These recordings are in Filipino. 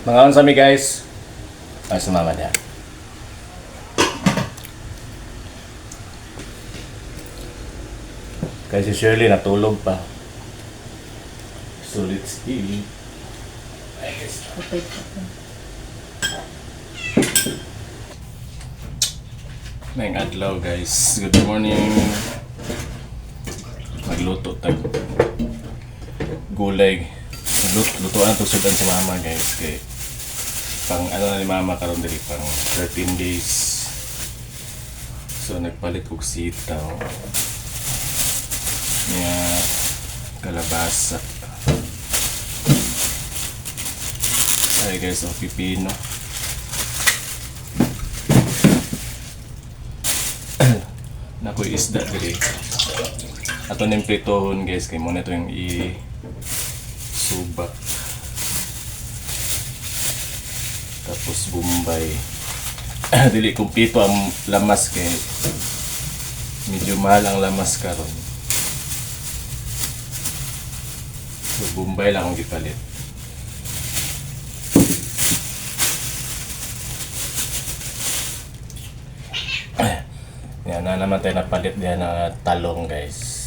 Mga unsami guys. Ay, sumama niya. Kasi si Shirley natulog pa. So let's eat. Ay guys. Okay. Ngayong adlaw guys. Good morning. Magluto tag gulay. Lutuan to sudan si mama guys. Kay pang ano na ni mama karon diri pang 13 days. So nagpalit og sitaw. Niya kalabasa. Ay guys, ang pipino. Nakoy isda diri. Ato ning pritohon guys, kay mo na to yung i-subak. Tapos Bombay. Dili kumpleto ang lamas kay medyo mahal ang lamas karon. So Bombay lang ang gipalit. Yan na naman tayo napalit diyan na talong guys.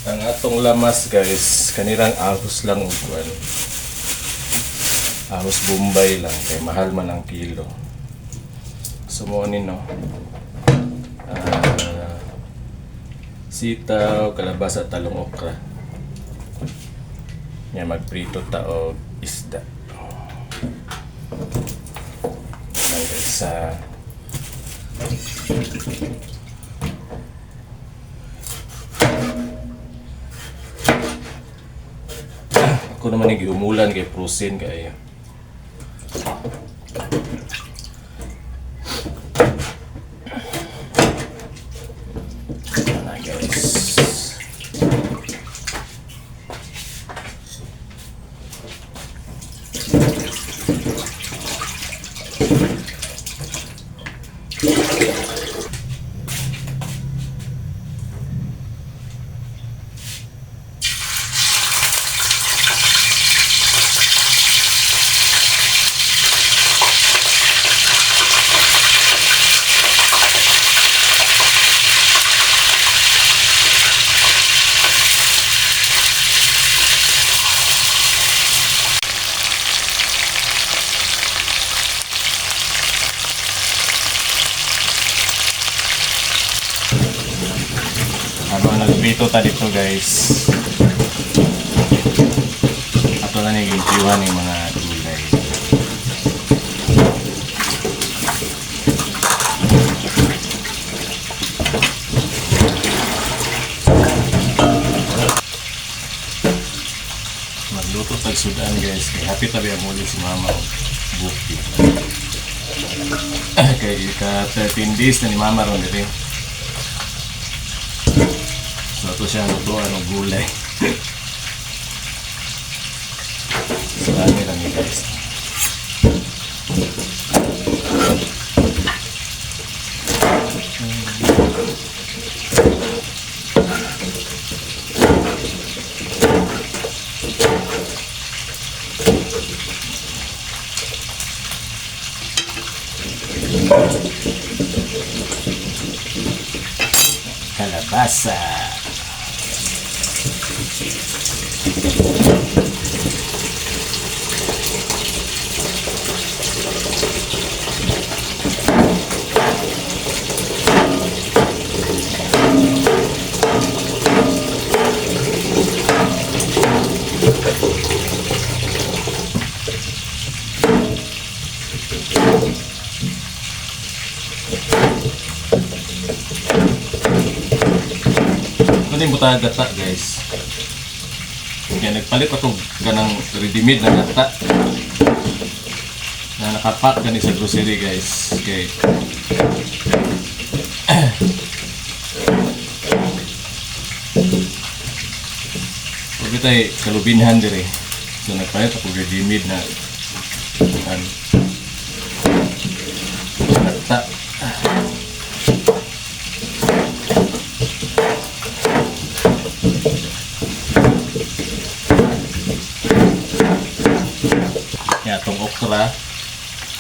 Ang atong lamas guys, kanirang ahos lang ug kuan. Ahos Bombay lang kay mahal man ang kilo. Sumuonin no. Sitaw, kalabasa, talong, okra. Nya magprito ta og isda. Yan guys, ako naman yung umulan kay Prusin kaya na guys. Habang nagprito ta dito guys, ato na nag-iwan yung mga gulay. Magluto tag sudan guys, kay happy tabi ang muli si mama o buki. Kay ka 13 days na ni mama ron dito. So ito siya lutuan ng gulay. So dami lang yun guys. Kalabasa. Ito yung butang gata guys. Kaya nagpalit ako ganang ready-made na gata na na nakapack gani sa grocery guys. Okay. Pwede tayo kalubinhan dire. So nagpayat ako ready-made na ta. Ya, itong okra.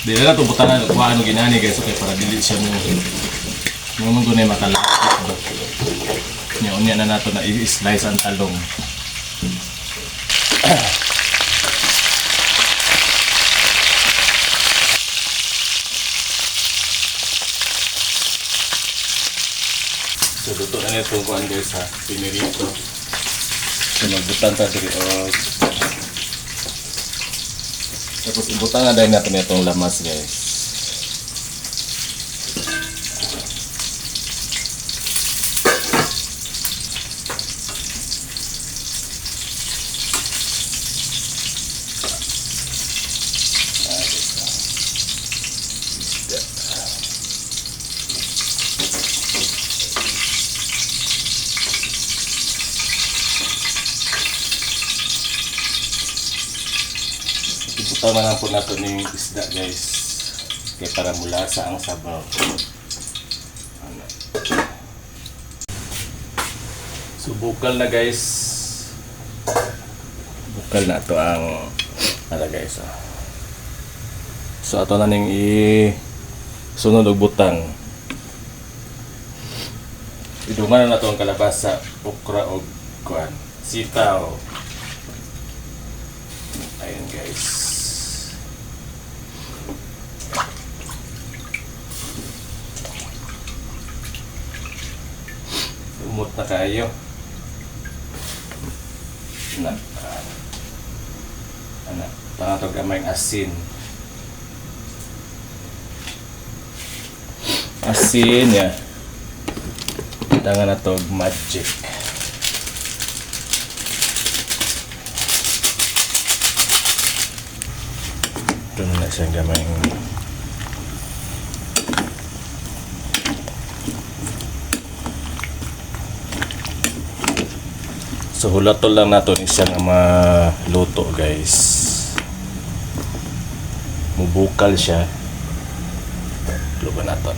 Di na itong butangan kung ano ginani guys. Okay, para dili siya mo. Mga mga na makalapit. Unya na nato na i-slice ang talong. So, luto na itong kuhan guys ha. Pinirito. So, magbutan ta dito. Tapos, ibutan na dahil natin itong lamas guys. Ibutan na lang po natin yung isda guys. Kaya para mula sa ang sabaw. Ano. So bukal na guys. Bukal na ito ang ano guys. Oh. So ito na ning sunod og butang. Idungan na ito ang kalabasa, okra o kuan, sitaw. Ayan guys. Umot na kayo. Pangatog gamay asin. Asin ya. Tangan na to magic. Ito na siyang gamay. So hulatol lang nato ni siya nga maluto guys. Mubukal siya. Luban nato.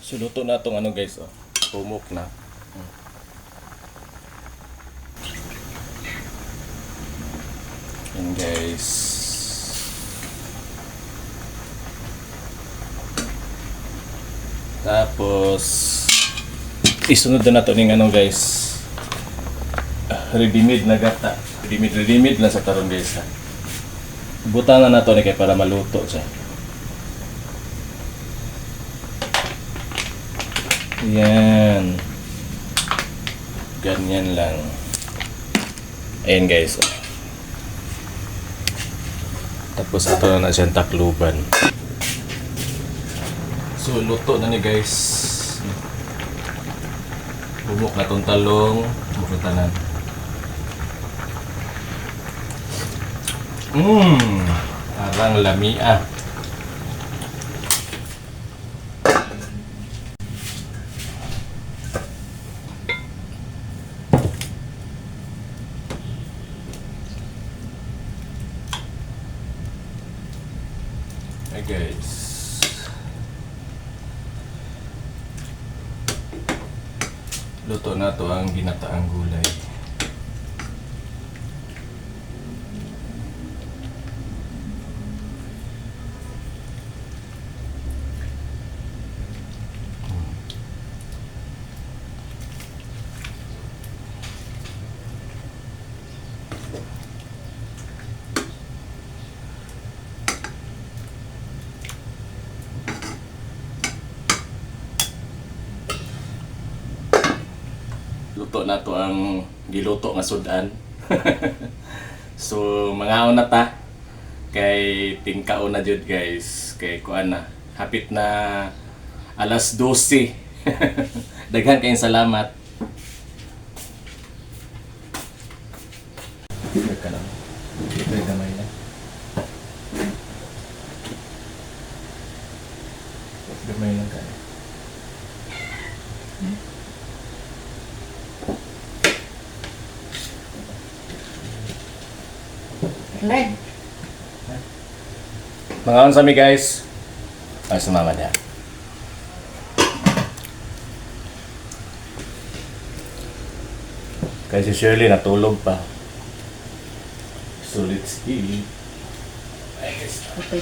So luto na itong ano guys, oh. Pumok na. Yan guys. Tapos isunod na ito ng ano guys, ready-made na gata. Ready-made lang sa taron guys ha. Butangan na ito ni kay para maluto siya. Yan. Ganyan lang. Ayan guys. Tapos ito na siyang takluban. So luto na ni guys. Bumuk na itong talong. Bukutanan. Parang lamia. guys. Luto na to ang ginataang gulay. Luto na to ang giluto nga sudan. So mga na ta kay tingkaon na jud guys, kay kuan na hapit na alas 12. Daghan kayong salamat. Ka lang. Ito gamay na. Gamay lang kayo. Leg. Mga sa mi guys. Ay sumama niya. Kasi si Shirley natulog pa. So let's eat. Ay guys. Okay.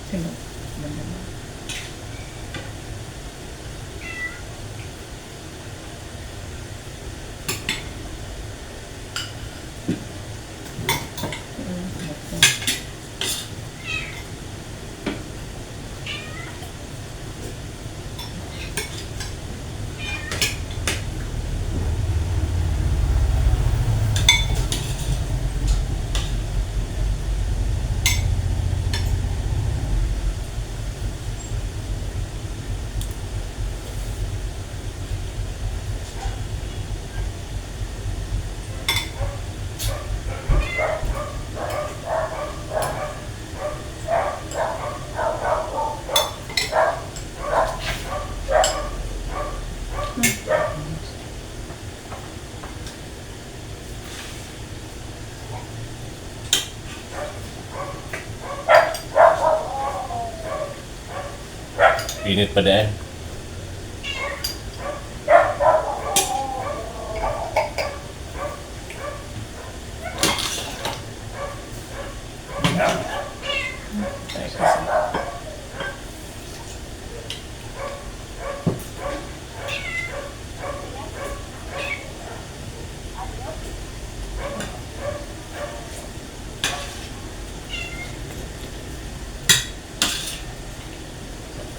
Sino? Init pa din.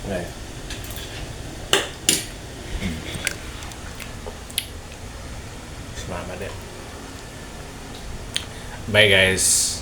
Okay. Sumama din. Bye guys.